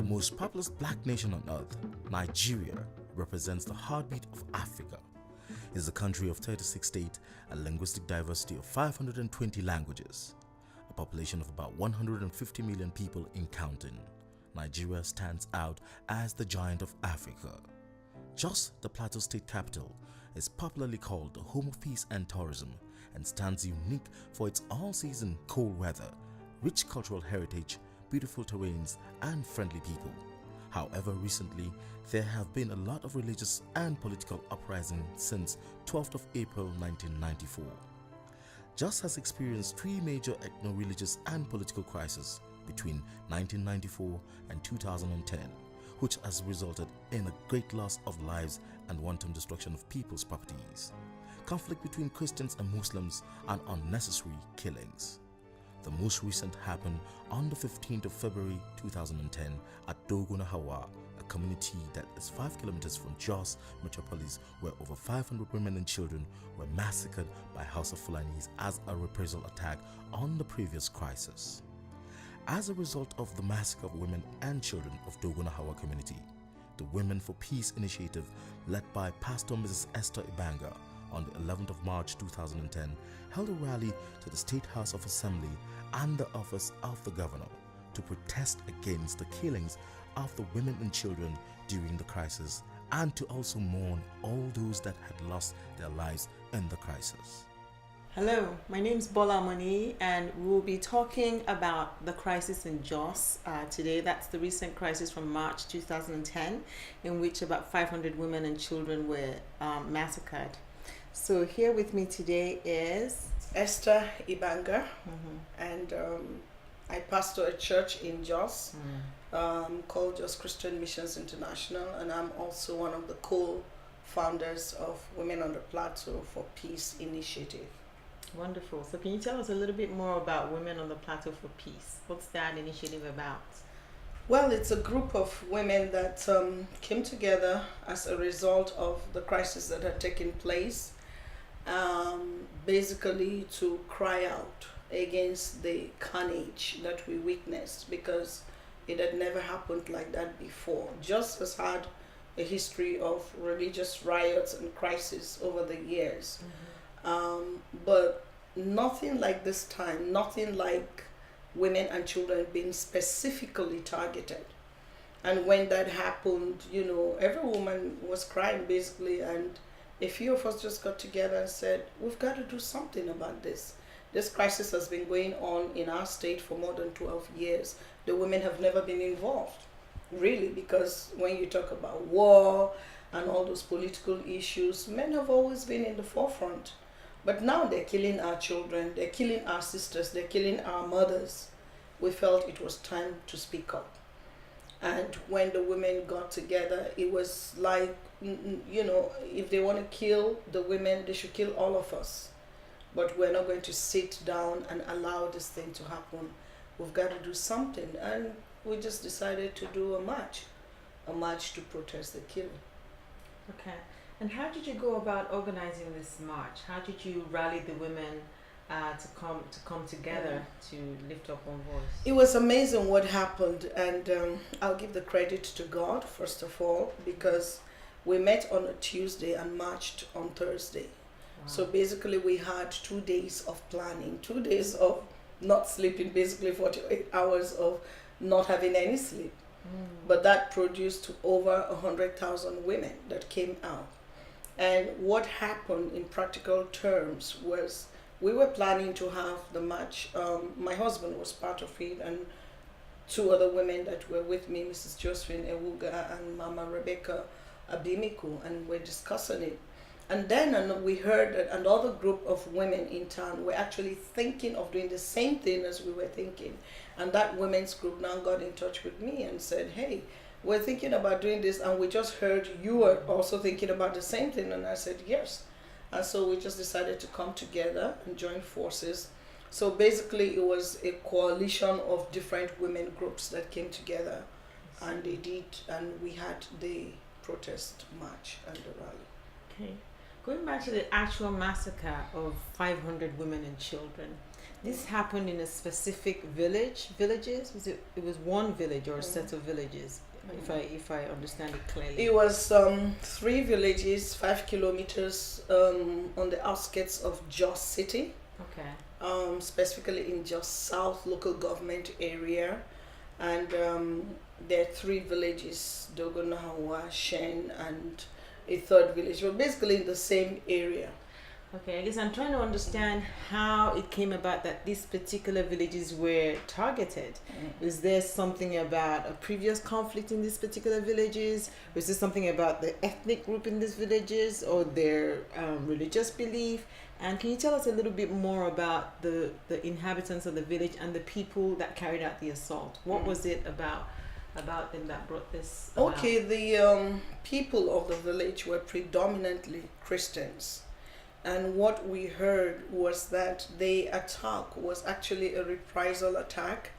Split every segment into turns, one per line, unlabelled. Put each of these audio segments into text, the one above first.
most populous black nation on earth, Nigeria represents the heartbeat of Africa. It is a country of 36 states, a linguistic diversity of 520 languages, a population of about 150 million people in counting. Nigeria stands out as the giant of Africa. Jos, the Plateau State capital, is popularly called the home of peace and tourism and stands unique for its all-season cold weather, rich cultural heritage, beautiful terrains, and friendly people. However, recently, there have been a lot of religious and political uprising since 12th of April 1994. Jos has experienced three major ethno-religious and political crises between 1994 and 2010, which has resulted in a great loss of lives and wanton destruction of people's properties, conflict between Christians and Muslims, and unnecessary killings. The most recent happened on the 15th of February 2010 at Dogo-Nahawa, a community that is 5 kilometers from Jos metropolis, where over 500 women and children were massacred by House of Fulanis as a reprisal attack on the previous crisis. As a result of the massacre of women and children of Dogo-Nahawa community, the Women for Peace initiative, led by Pastor Mrs. Esther Ibanga, on the 11th of March 2010, held a rally to the State House of Assembly and the office of the governor to protest against the killings of the women and children during the crisis, and to also mourn all those that had lost their lives in the crisis.
Hello, my name is Bola Moni, and we'll be talking about the crisis in Jos today. That's the recent crisis from March 2010, in which about 500 women and children were massacred. So here with me today is
Esther Ibanga, and I pastor a church in Jos called Jos Christian Missions International, and I'm also one of the co-founders of Women on the Plateau for Peace initiative.
Wonderful. So can you tell us a little bit more about Women on the Plateau for Peace? What's that initiative about?
Well, it's a group of women that came together as a result of the crisis that had taken place, basically to cry out against the carnage that we witnessed, because it had never happened like that before. Jos has had a history of religious riots and crises over the years, but nothing like this time, nothing like women and children being specifically targeted. And when that happened, every woman was crying basically, and a few of us just got together and said, we've got to do something about this. This crisis has been going on in our state for more than 12 years. The women have never been involved, really, because when you talk about war and all those political issues, men have always been in the forefront. But now they're killing our children, they're killing our sisters, they're killing our mothers. We felt it was time to speak up. And when the women got together, it was like, if they want to kill the women, they should kill all of us. But we're not going to sit down and allow this thing to happen. We've got to do something. And we just decided to do a march to protest the killing.
Okay. And how did you go about organizing this march? How did you rally the women to come together to lift up one voice?
It was amazing what happened, and I'll give the credit to God first of all, because we met on a Tuesday and marched on Thursday. Wow. So basically we had 2 days of planning, 2 days of not sleeping, basically 48 hours of not having any sleep. But that produced over 100,000 women that came out. And what happened in practical terms was, we were planning to have the march. My husband was part of it, and 2 other women that were with me, Mrs. Josephine Ewuga and Mama Rebecca Abimiku, and we're discussing it. And then we heard that another group of women in town were actually thinking of doing the same thing as we were thinking. And that women's group now got in touch with me and said, hey, we're thinking about doing this, and we just heard you were also thinking about the same thing. And I said, yes. And so we just decided to come together and join forces. So basically it was a coalition of different women groups that came together, and they did, and we had the protest march and the rally.
Okay. Going back to the actual massacre of 500 women and children, This happened in a specific villages? It was one village or a set of villages, if I understand it clearly.
It was 3 villages, 5 kilometers on the outskirts of Jos City.
Okay.
Specifically in Jos South local government area, and there are 3 villages: Dogo-Nahawa, Shen, and a 3rd village. We're basically in the same area.
Okay, I guess I'm trying to understand how it came about that these particular villages were targeted. Is there something about a previous conflict in these particular villages? Or is there something about the ethnic group in these villages or their religious belief? And can you tell us a little bit more about the inhabitants of the village and the people that carried out the assault? What was it about them that brought this about?
Okay, the people of the village were predominantly Christians. And what we heard was that the attack was actually a reprisal attack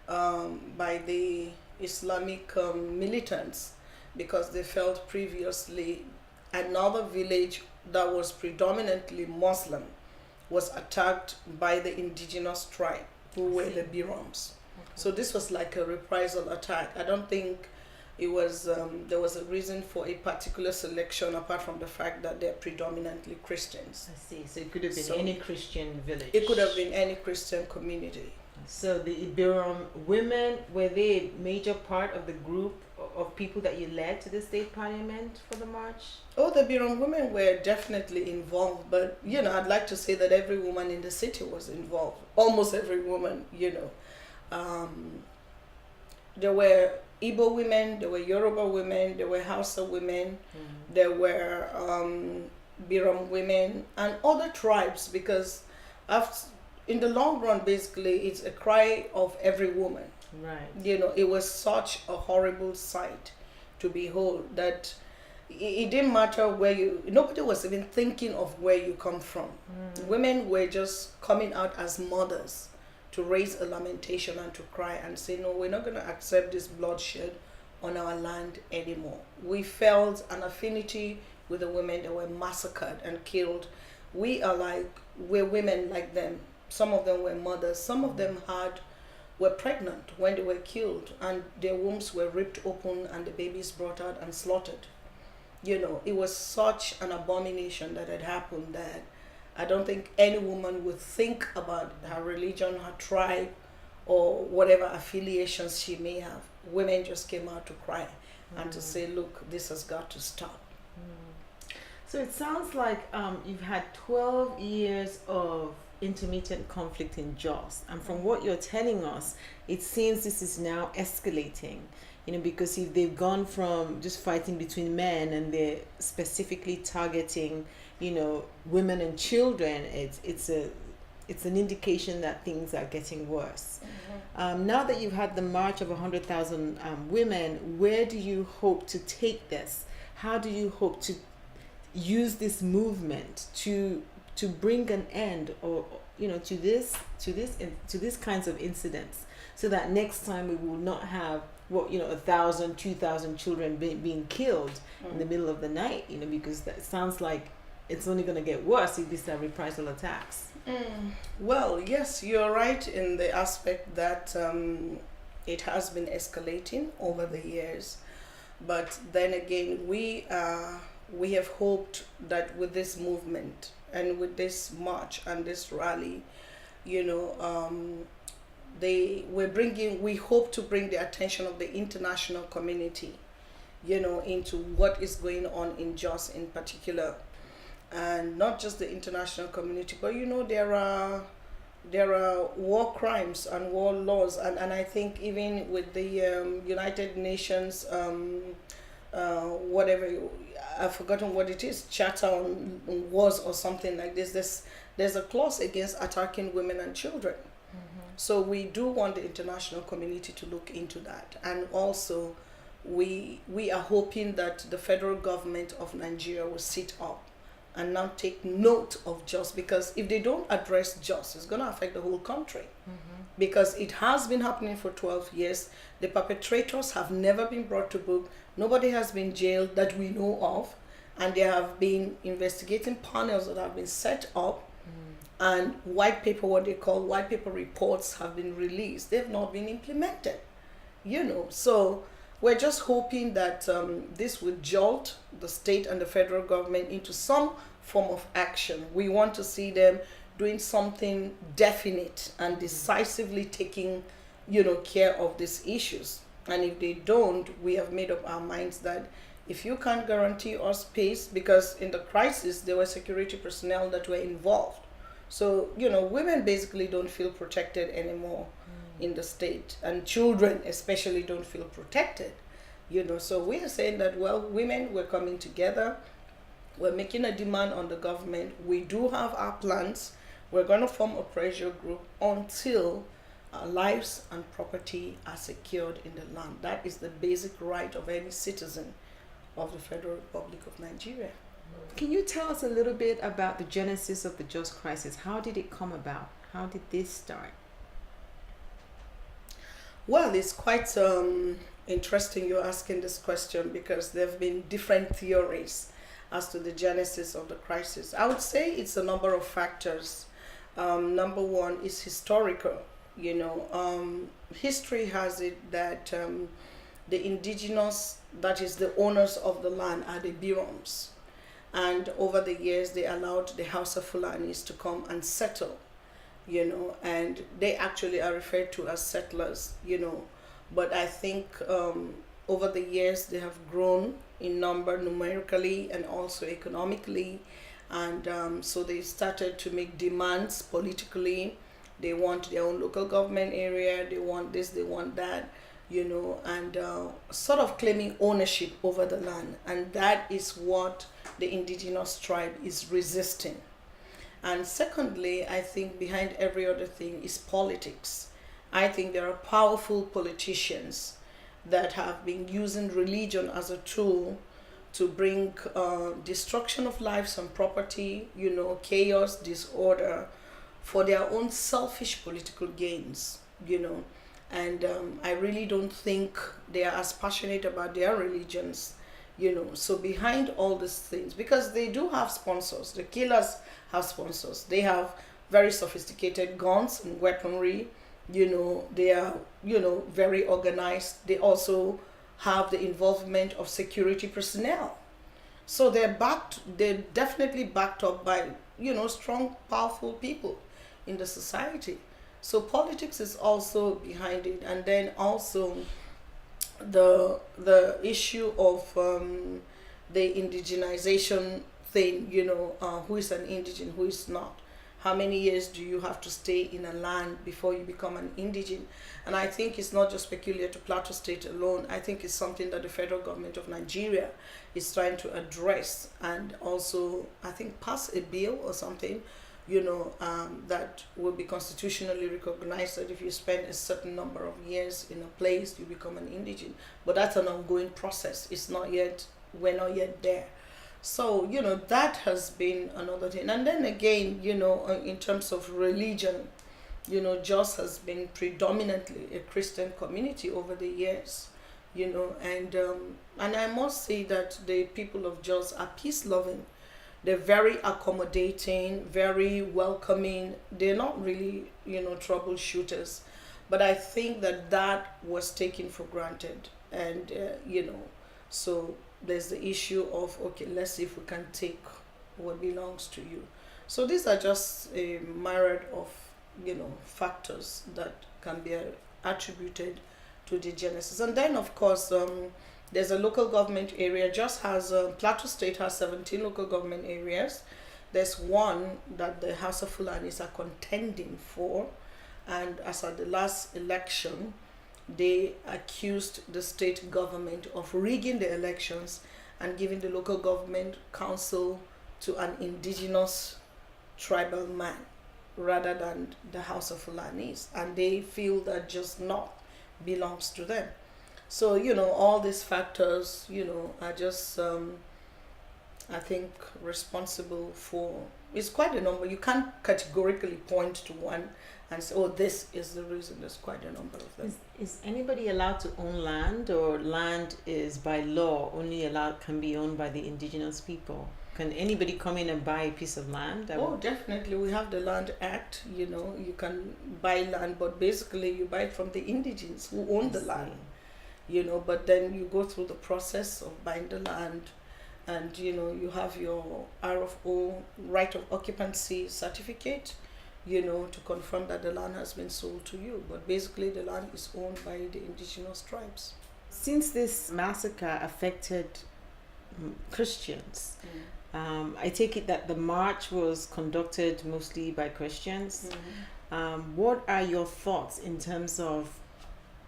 by the Islamic militants, because they felt previously another village that was predominantly Muslim was attacked by the indigenous tribe, who were the Birams. Okay. So this was like a reprisal attack. I don't think it was there was a reason for a particular selection apart from the fact that they're predominantly Christians.
I see. So it could have been any Christian village.
It could have been any Christian community.
So the Ibiram women, were they a major part of the group of people that you led to the state parliament for the march?
Oh, the Ibiram women were definitely involved, but I'd like to say that every woman in the city was involved. Almost every woman, there were Igbo women, there were Yoruba women, there were Hausa women, there were Biram women and other tribes, because in the long run, basically, it's a cry of every woman.
Right.
It was such a horrible sight to behold that it didn't matter nobody was even thinking of where you come from. Women were just coming out as mothers to raise a lamentation and to cry and say, no, we're not going to accept this bloodshed on our land anymore. We felt an affinity with the women that were massacred and killed. We're women like them. Some of them were mothers. Some of them were pregnant when they were killed, and their wombs were ripped open and the babies brought out and slaughtered. It was such an abomination that had happened that I don't think any woman would think about her religion, her tribe, or whatever affiliations she may have. Women just came out to cry and to say, look, this has got to stop.
So it sounds like you've had 12 years of intermittent conflict in Jos, and from what you're telling us, it seems this is now escalating. Because if they've gone from just fighting between men and they're specifically targeting, women and children, it's an indication that things are getting worse. Now that you've had the march of 100,000 women, where do you hope to take this? How do you hope to use this movement to bring an end, or to these kinds of incidents, so that next time we will not have 1,000, 2,000 children being killed in the middle of the night, because that sounds like it's only going to get worse if these are reprisal attacks.
Well, yes, you're right in the aspect that it has been escalating over the years, but then again, we have hoped that with this movement and with this march and this rally, we hope to bring the attention of the international community, into what is going on in Jos in particular, and not just the international community, but there are war crimes and war laws, and I think even with the United Nations I've forgotten what it is, Charter on Wars or something like this. There's a clause against attacking women and children. So we do want the international community to look into that. And also, we are hoping that the federal government of Nigeria will sit up and now take note of Jos, because if they don't address Jos, it's going to affect the whole country. Because it has been happening for 12 years. The perpetrators have never been brought to book. Nobody has been jailed that we know of. And there have been investigating panels that have been set up And white paper, what they call white paper reports, have been released. They've not been implemented, So we're just hoping that this would jolt the state and the federal government into some form of action. We want to see them doing something definite and decisively taking, care of these issues. And if they don't, we have made up our minds that if you can't guarantee us peace, because in the crisis there were security personnel that were involved. So, women basically don't feel protected anymore in the state, and children especially don't feel protected, So we are saying that, well, women, we're coming together, we're making a demand on the government. We do have our plans. We're going to form a pressure group until our lives and property are secured in the land. That is the basic right of any citizen of the Federal Republic of Nigeria.
Can you tell us a little bit about the genesis of the Jos crisis? How did it come about? How did this start?
Well, it's quite interesting you're asking this question, because there have been different theories as to the genesis of the crisis. I would say it's a number of factors. Number one is historical. History has it that the indigenous, that is the owners of the land, are the Biroms. And over the years, they allowed the House of Fulanis to come and settle, and they actually are referred to as settlers, But I think over the years, they have grown in number numerically and also economically. And so they started to make demands politically. They want their own local government area. They want this, they want that, and sort of claiming ownership over the land. And that is what the indigenous tribe is resisting. And secondly, I think behind every other thing is politics. I think there are powerful politicians that have been using religion as a tool to bring destruction of lives and property, chaos, disorder, for their own selfish political gains, And I really don't think they are as passionate about their religions, So behind all these things, because they do have sponsors, the killers have sponsors. They have very sophisticated guns and weaponry, they are, very organized. They also have the involvement of security personnel. So they're definitely backed up by, strong, powerful people in the society. So politics is also behind it. And then also the issue of the indigenization thing, who is an indigene, who is not. How many years do you have to stay in a land before you become an indigene? And I think it's not just peculiar to Plateau State alone. I think it's something that the federal government of Nigeria is trying to address, and also, I think, pass a bill or something, that will be constitutionally recognized, that if you spend a certain number of years in a place, you become an indigene. But that's an ongoing process. We're not yet there. So, that has been another thing. And then again, in terms of religion, Jos has been predominantly a Christian community over the years, and I must say that the people of Jos are peace-loving. They're very accommodating, very welcoming. They're not really, troubleshooters. But I think that was taken for granted. And, so there's the issue of, okay, let's see if we can take what belongs to you. So these are just a myriad of, factors that can be attributed to the genesis. And then, of course, there's a local government area. Plateau State has 17 local government areas. There's one that the House of Fulanis are contending for. And as at the last election, they accused the state government of rigging the elections and giving the local government council to an indigenous tribal man rather than the House of Fulanis. And they feel that just not belongs to them. So, all these factors, are just, I think, responsible for, it's quite a number. You can't categorically point to one and say, oh, this is the reason. There's quite a number of them.
Is anybody allowed to own land, or land is by law only can be owned by the indigenous people? Can anybody come in and buy a piece of land?
Oh, definitely. We have the Land Act. You can buy land, but basically you buy it from the indigenes who own the land. But then you go through the process of buying the land, and you have your RFO, right of occupancy certificate, to confirm that the land has been sold to you. But basically the land is owned by the indigenous tribes.
Since this massacre affected Christians, I take it that the march was conducted mostly by Christians. What are your thoughts in terms of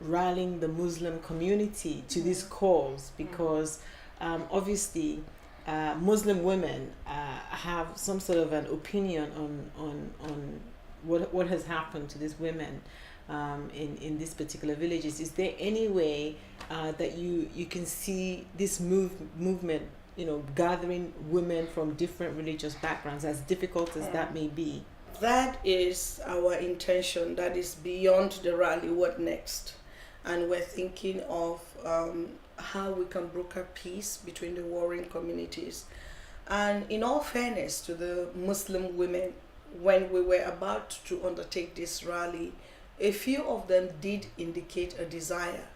rallying the Muslim community to this cause? Because obviously Muslim women have some sort of an opinion on what has happened to these women in these particular villages. Is there any way that you can see this movement, gathering women from different religious backgrounds, as difficult as that may be?
That is our intention. That is beyond the rally. What next? And we're thinking of how we can broker peace between the warring communities. And in all fairness to the Muslim women, when we were about to undertake this rally, a few of them did indicate a desire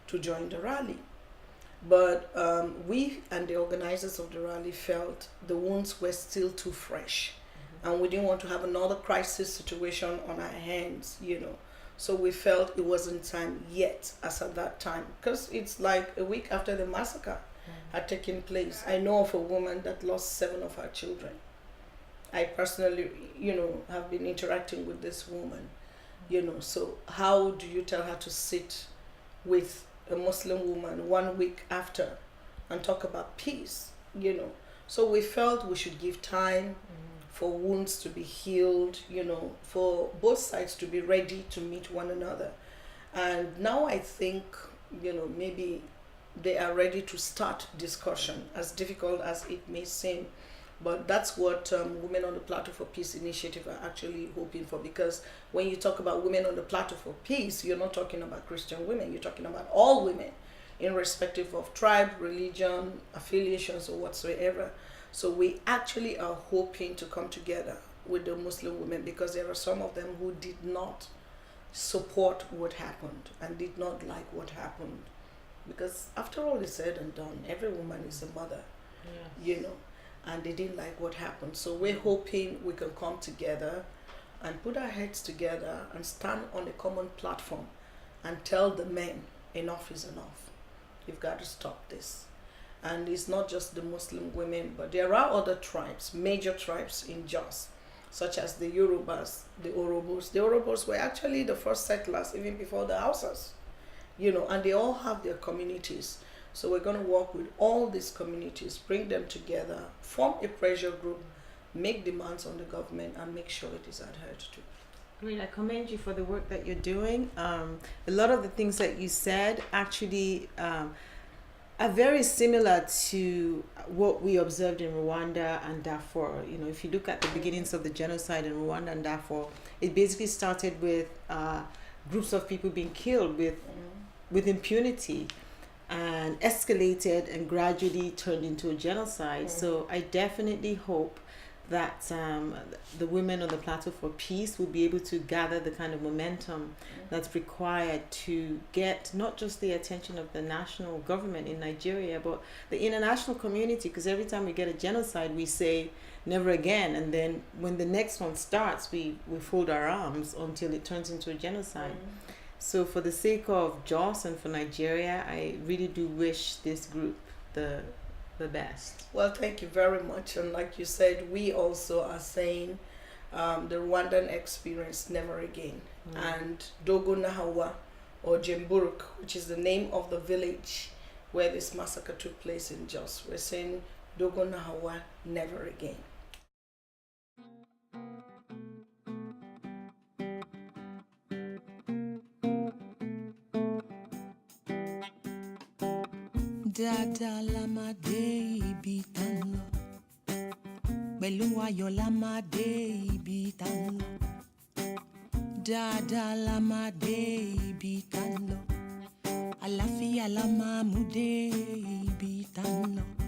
to join the rally. But we and the organizers of the rally felt the wounds were still too fresh. And we didn't want to have another crisis situation on our hands, So we felt it wasn't time yet, as at that time, because it's like a week after the massacre had taken place. I know of a woman that lost 7 of her children. I personally, have been interacting with this woman, So how do you tell her to sit with a Muslim woman 1 week after and talk about peace, So we felt we should give time for wounds to be healed, for both sides to be ready to meet one another. And now I think, maybe they are ready to start discussion, as difficult as it may seem. But that's what Women on the Plateau for Peace initiative are actually hoping for, because when you talk about Women on the Plateau for Peace, you're not talking about Christian women, you're talking about all women, irrespective of tribe, religion, affiliations, or whatsoever. So we actually are hoping to come together with the Muslim women, because there are some of them who did not support what happened and did not like what happened. Because after all is said and done, every woman is a mother, and they didn't like what happened. So we're hoping we can come together and put our heads together and stand on a common platform and tell the men, enough is enough. You've got to stop this. And it's not just the Muslim women, but there are other tribes, major tribes in Jos, such as the Yorubas, the Orobos. The Orobos were actually the first settlers even before the Hausas, and they all have their communities. So we're going to work with all these communities, bring them together, form a pressure group, make demands on the government, and make sure it is adhered to.
Great, I commend you for the work that you're doing. A lot of the things that you said actually are very similar to what we observed in Rwanda and Darfur. If you look at the beginnings of the genocide in Rwanda and Darfur, it basically started with groups of people being killed with impunity, and escalated and gradually turned into a genocide. So I definitely hope that the Women on the Plateau for Peace will be able to gather the kind of momentum that's required to get not just the attention of the national government in Nigeria, but the international community, because every time we get a genocide, we say never again, and then when the next one starts, we fold our arms until it turns into a genocide. So for the sake of Jos and for Nigeria, I really do wish this group the best.
Well, thank you very much. And like you said, we also are saying the Rwandan experience never again. And Dogo-Nahawa, or Jemburuk, which is the name of the village where this massacre took place in Jos, we're saying Dogo-Nahawa never again.
Dada lamade ibi tan lọ, pẹ̀lú ayọ̀ lamade ibi tan lọ. Dada lamade ibi tan lọ, àlàáfíà la máa mú dé ibi tan lọ.